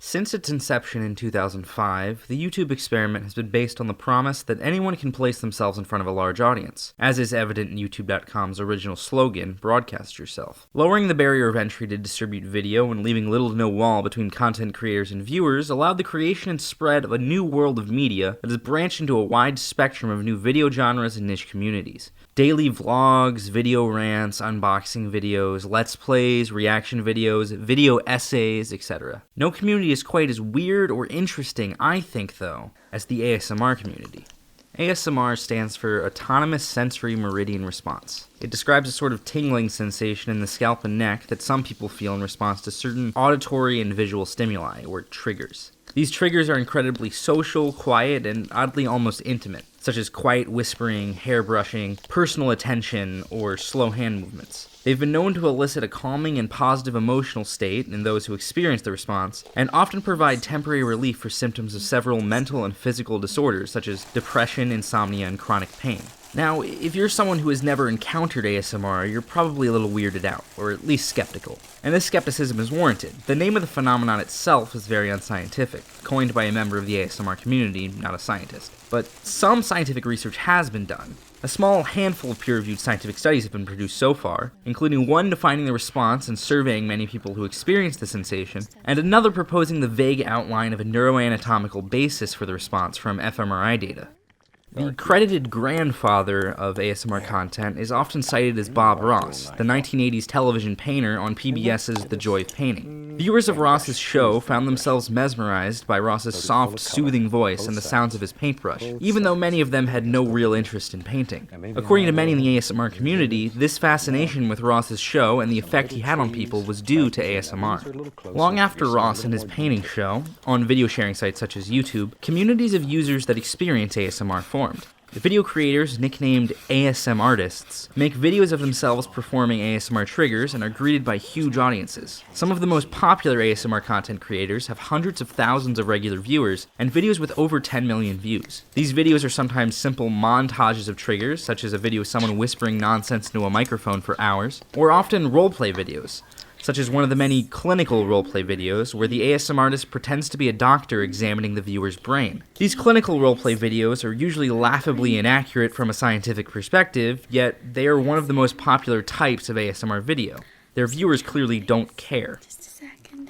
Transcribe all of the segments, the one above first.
Since its inception in 2005, the YouTube experiment has been based on the promise that anyone can place themselves in front of a large audience, as is evident in YouTube.com's original slogan, Broadcast Yourself. Lowering the barrier of entry to distribute video and leaving little to no wall between content creators and viewers allowed the creation and spread of a new world of media that has branched into a wide spectrum of new video genres and niche communities. Daily vlogs, video rants, unboxing videos, let's plays, reaction videos, video essays, etc. No community is quite as weird or interesting, I think, though, as the ASMR community. ASMR stands for Autonomous Sensory Meridian Response. It describes a sort of tingling sensation in the scalp and neck that some people feel in response to certain auditory and visual stimuli, or triggers. These triggers are incredibly social, quiet, and oddly almost intimate, such as quiet whispering, hair brushing, personal attention, or slow hand movements. They've been known to elicit a calming and positive emotional state in those who experience the response, and often provide temporary relief for symptoms of several mental and physical disorders such as depression, insomnia, and chronic pain. Now, if you're someone who has never encountered ASMR, you're probably a little weirded out, or at least skeptical. And this skepticism is warranted. The name of the phenomenon itself is very unscientific, coined by a member of the ASMR community, not a scientist. But some scientific research has been done. A small handful of peer-reviewed scientific studies have been produced so far, including one defining the response and surveying many people who experience the sensation, and another proposing the vague outline of a neuroanatomical basis for the response from fMRI data. The credited grandfather of ASMR content is often cited as Bob Ross, the 1980s television painter on PBS's The Joy of Painting. Viewers of Ross's show found themselves mesmerized by Ross's soft, soothing voice and the sounds of his paintbrush, even though many of them had no real interest in painting. According to many in the ASMR community, this fascination with Ross's show and the effect he had on people was due to ASMR. Long after Ross and his painting show, on video sharing sites such as YouTube, communities of users that experience ASMR formed. The video creators, nicknamed ASM artists, make videos of themselves performing ASMR triggers and are greeted by huge audiences. Some of the most popular ASMR content creators have hundreds of thousands of regular viewers and videos with over 10 million views. These videos are sometimes simple montages of triggers, such as a video of someone whispering nonsense into a microphone for hours, or often roleplay videos, such as one of the many clinical roleplay videos where the ASM artist pretends to be a doctor examining the viewer's brain. These clinical roleplay videos are usually laughably inaccurate from a scientific perspective, yet they are one of the most popular types of ASMR video. Their viewers clearly don't care.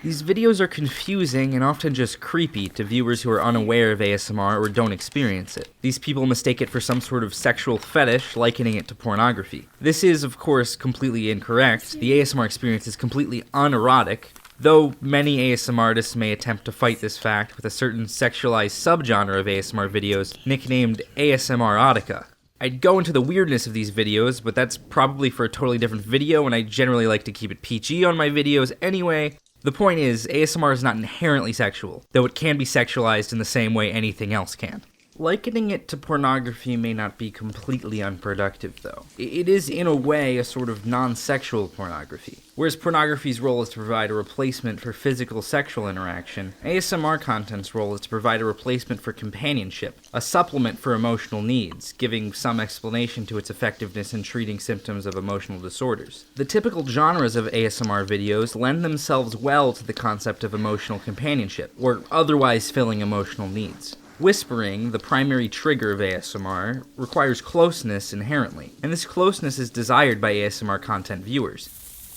These videos are confusing and often just creepy to viewers who are unaware of ASMR or don't experience it. These people mistake it for some sort of sexual fetish, likening it to pornography. This is, of course, completely incorrect. The ASMR experience is completely unerotic, though many ASMR artists may attempt to fight this fact with a certain sexualized subgenre of ASMR videos nicknamed ASMR erotica. I'd go into the weirdness of these videos, but that's probably for a totally different video, and I generally like to keep it PG on my videos anyway. The point is, ASMR is not inherently sexual, though it can be sexualized in the same way anything else can. Likening it to pornography may not be completely unproductive, though. It is, in a way, a sort of non-sexual pornography. Whereas pornography's role is to provide a replacement for physical sexual interaction, ASMR content's role is to provide a replacement for companionship, a supplement for emotional needs, giving some explanation to its effectiveness in treating symptoms of emotional disorders. The typical genres of ASMR videos lend themselves well to the concept of emotional companionship, or otherwise filling emotional needs. Whispering, the primary trigger of ASMR, requires closeness inherently, and this closeness is desired by ASMR content viewers.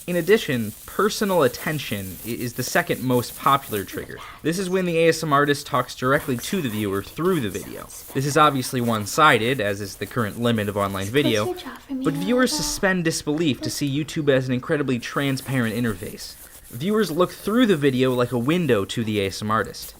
In addition, personal attention is the second most popular trigger. This is when the ASMR artist talks directly to the viewer through the video. This is obviously one-sided, as is the current limit of online video, but viewers suspend disbelief to see YouTube as an incredibly transparent interface. Viewers look through the video like a window to the ASMR artist.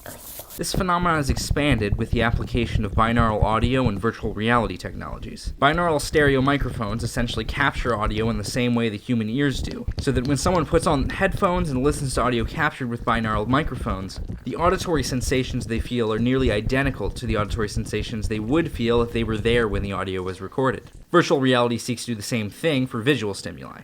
This phenomenon is expanded with the application of binaural audio and virtual reality technologies. Binaural stereo microphones essentially capture audio in the same way the human ears do, so that when someone puts on headphones and listens to audio captured with binaural microphones, the auditory sensations they feel are nearly identical to the auditory sensations they would feel if they were there when the audio was recorded. Virtual reality seeks to do the same thing for visual stimuli.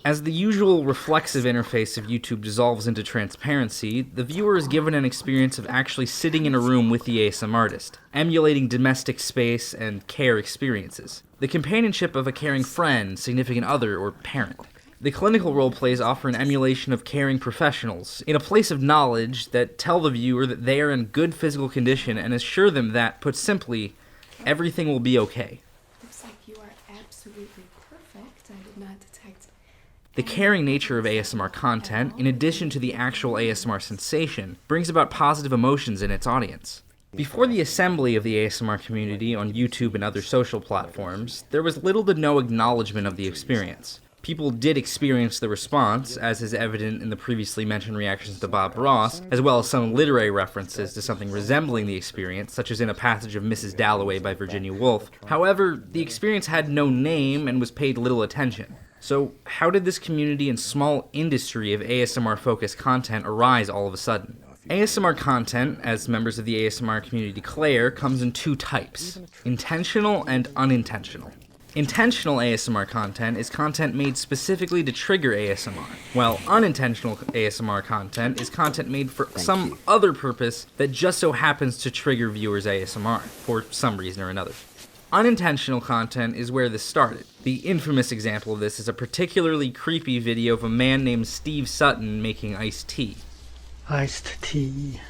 As the usual reflexive interface of YouTube dissolves into transparency, the viewer is given an experience of actually sitting in a room with the ASM artist, emulating domestic space and care experiences. The companionship of a caring friend, significant other, or parent. The clinical roleplays offer an emulation of caring professionals, in a place of knowledge that tell the viewer that they are in good physical condition and assure them that, put simply, everything will be okay. Looks like you are absolutely perfect. I did not detect. The caring nature of ASMR content, in addition to the actual ASMR sensation, brings about positive emotions in its audience. Before the assembly of the ASMR community on YouTube and other social platforms, there was little to no acknowledgement of the experience. People did experience the response, as is evident in the previously mentioned reactions to Bob Ross, as well as some literary references to something resembling the experience, such as in a passage of Mrs. Dalloway by Virginia Woolf. However, the experience had no name and was paid little attention. So, how did this community and small industry of ASMR-focused content arise all of a sudden? ASMR content, as members of the ASMR community declare, comes in two types: intentional and unintentional. Intentional ASMR content is content made specifically to trigger ASMR, while unintentional ASMR content is content made for some other purpose that just so happens to trigger viewers' ASMR, for some reason or another. Unintentional content is where this started. The infamous example of this is a particularly creepy video of a man named Steve Sutton making iced tea. Iced tea.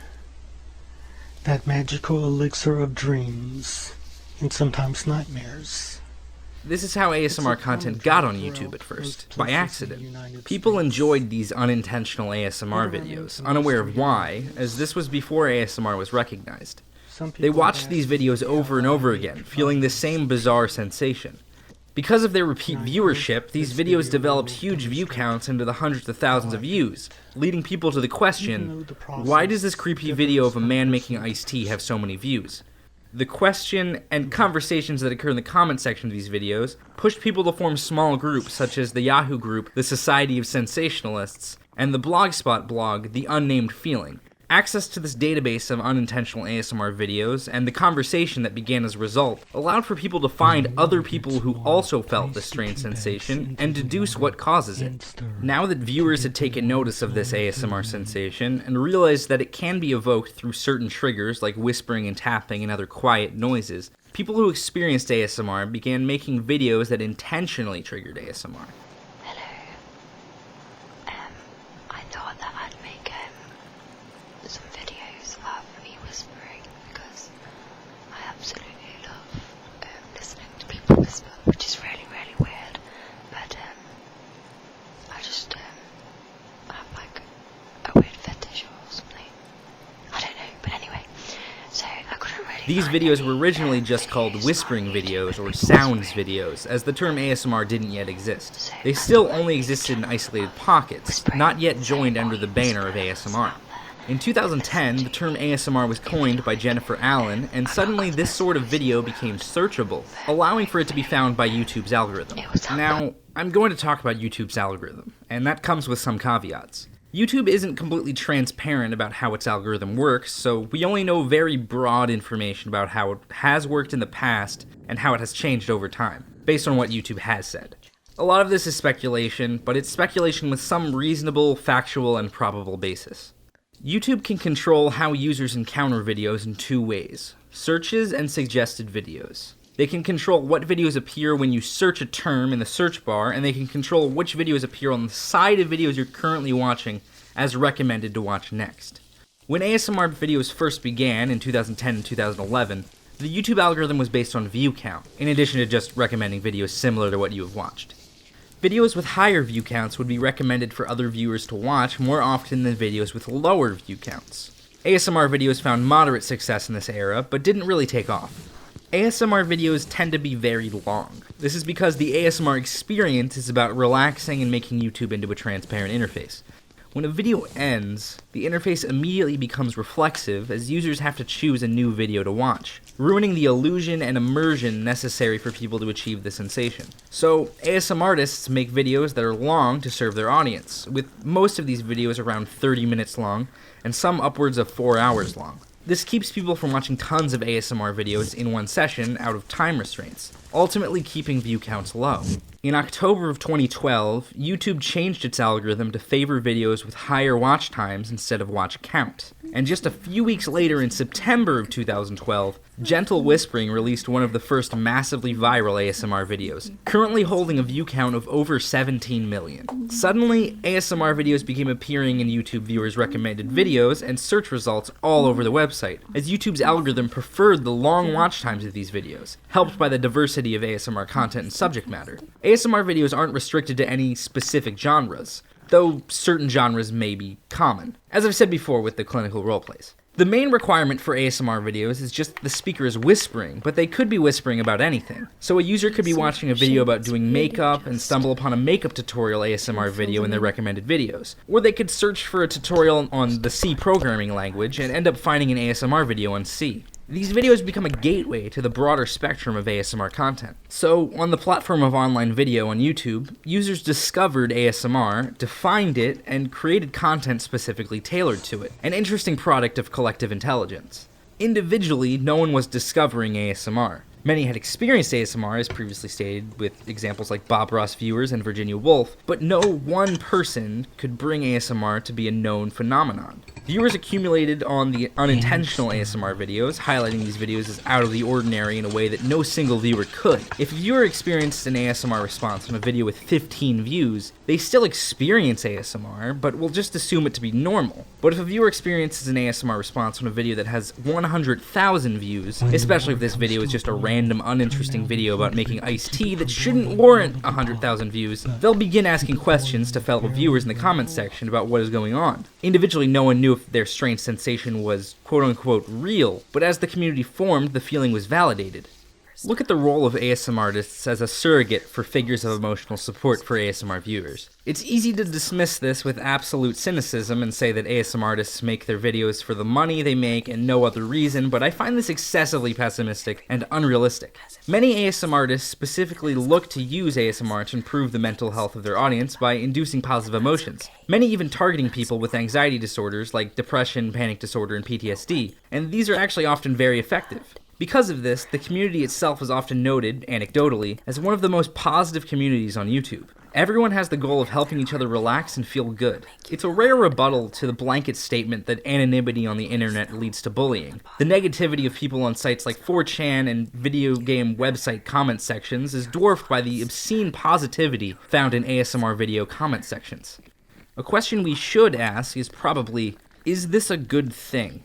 That magical elixir of dreams, and sometimes nightmares. This is how ASMR content got on YouTube at first, by accident. People enjoyed these unintentional ASMR videos, unaware of why, as this was before ASMR was recognized. They watched these videos over and over again, feeling the same bizarre sensation. Because of their repeat viewership, these videos developed huge view counts into the hundreds of thousands of views, leading people to the question, why does this creepy video of a man making iced tea have so many views? The question and conversations that occur in the comment section of these videos pushed people to form small groups such as the Yahoo group, the Society of Sensationalists, and the Blogspot blog, The Unnamed Feeling. Access to this database of unintentional ASMR videos, and the conversation that began as a result, allowed for people to find other people who also felt this strange sensation, and deduce what causes it. Now that viewers had taken notice of this ASMR sensation, and realized that it can be evoked through certain triggers like whispering and tapping and other quiet noises, people who experienced ASMR began making videos that intentionally triggered ASMR. I thought that I'd make some videos of me whispering because I absolutely love listening to people whisper, which is really, really weird. But I just have like a weird fetish or something. I don't know, but anyway. So I couldn't really. These videos were originally just called whispering videos or sounds videos, as the term ASMR didn't yet exist. They still only existed in isolated pockets, not yet joined under the banner of ASMR. In 2010, the term ASMR was coined by Jennifer Allen, and suddenly this sort of video became searchable, allowing for it to be found by YouTube's algorithm. Now, I'm going to talk about YouTube's algorithm, and that comes with some caveats. YouTube isn't completely transparent about how its algorithm works, so we only know very broad information about how it has worked in the past and how it has changed over time, based on what YouTube has said. A lot of this is speculation, but it's speculation with some reasonable, factual, and probable basis. YouTube can control how users encounter videos in two ways: searches and suggested videos. They can control what videos appear when you search a term in the search bar, and they can control which videos appear on the side of videos you're currently watching as recommended to watch next. When ASMR videos first began in 2010 and 2011, the YouTube algorithm was based on view count, in addition to just recommending videos similar to what you have watched. Videos with higher view counts would be recommended for other viewers to watch more often than videos with lower view counts. ASMR videos found moderate success in this era, but didn't really take off. ASMR videos tend to be very long. This is because the ASMR experience is about relaxing and making YouTube into a transparent interface. When a video ends, the interface immediately becomes reflexive as users have to choose a new video to watch, ruining the illusion and immersion necessary for people to achieve the sensation. So, ASMR artists make videos that are long to serve their audience, with most of these videos around 30 minutes long, and some upwards of 4 hours long. This keeps people from watching tons of ASMR videos in one session out of time restraints. ultimately keeping view counts low. In October of 2012, YouTube changed its algorithm to favor videos with higher watch times instead of watch count. And just a few weeks later, in September of 2012, Gentle Whispering released one of the first massively viral ASMR videos, currently holding a view count of over 17 million. Suddenly, ASMR videos became appearing in YouTube viewers' recommended videos and search results all over the website, as YouTube's algorithm preferred the long watch times of these videos, helped by the diversity of ASMR content and subject matter. ASMR videos aren't restricted to any specific genres, though certain genres may be common, as I've said before with the clinical roleplays. The main requirement for ASMR videos is just the speaker is whispering, but they could be whispering about anything. So a user could be watching a video about doing makeup and stumble upon a makeup tutorial ASMR video in their recommended videos. Or they could search for a tutorial on the C programming language and end up finding an ASMR video on C. These videos become a gateway to the broader spectrum of ASMR content. So, on the platform of online video on YouTube, users discovered ASMR, defined it, and created content specifically tailored to it, an interesting product of collective intelligence. Individually, no one was discovering ASMR. Many had experienced ASMR, as previously stated, with examples like Bob Ross viewers and Virginia Woolf, but no one person could bring ASMR to be a known phenomenon. Viewers accumulated on the unintentional ASMR videos, highlighting these videos as out of the ordinary in a way that no single viewer could. If a viewer experienced an ASMR response on a video with 15 views, they still experience ASMR, but will just assume it to be normal. But if a viewer experiences an ASMR response on a video that has 100,000 views, especially if this video is just a random uninteresting video about making iced tea that shouldn't warrant 100,000 views, they'll begin asking questions to fellow viewers in the comments section about what is going on. Individually, no one knew if their strange sensation was quote-unquote real, but as the community formed, the feeling was validated. Look at the role of ASMR artists as a surrogate for figures of emotional support for ASMR viewers. It's easy to dismiss this with absolute cynicism and say that ASMR artists make their videos for the money they make and no other reason, but I find this excessively pessimistic and unrealistic. Many ASMR artists specifically look to use ASMR to improve the mental health of their audience by inducing positive emotions, many even targeting people with anxiety disorders like depression, panic disorder, and PTSD, and these are actually often very effective. Because of this, the community itself is often noted, anecdotally, as one of the most positive communities on YouTube. Everyone has the goal of helping each other relax and feel good. It's a rare rebuttal to the blanket statement that anonymity on the internet leads to bullying. The negativity of people on sites like 4chan and video game website comment sections is dwarfed by the obscene positivity found in ASMR video comment sections. A question we should ask is probably, is this a good thing?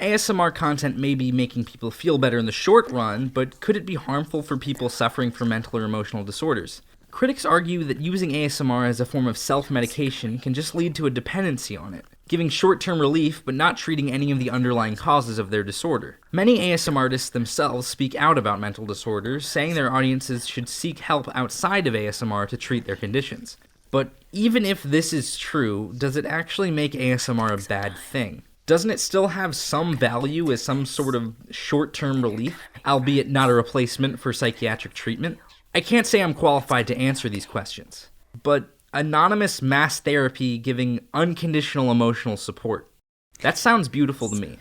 ASMR content may be making people feel better in the short run, but could it be harmful for people suffering from mental or emotional disorders? Critics argue that using ASMR as a form of self-medication can just lead to a dependency on it, giving short-term relief but not treating any of the underlying causes of their disorder. Many ASMR artists themselves speak out about mental disorders, saying their audiences should seek help outside of ASMR to treat their conditions. But even if this is true, does it actually make ASMR a bad thing? Doesn't it still have some value as some sort of short-term relief, albeit not a replacement for psychiatric treatment? I can't say I'm qualified to answer these questions, but anonymous mass therapy giving unconditional emotional support, that sounds beautiful to me.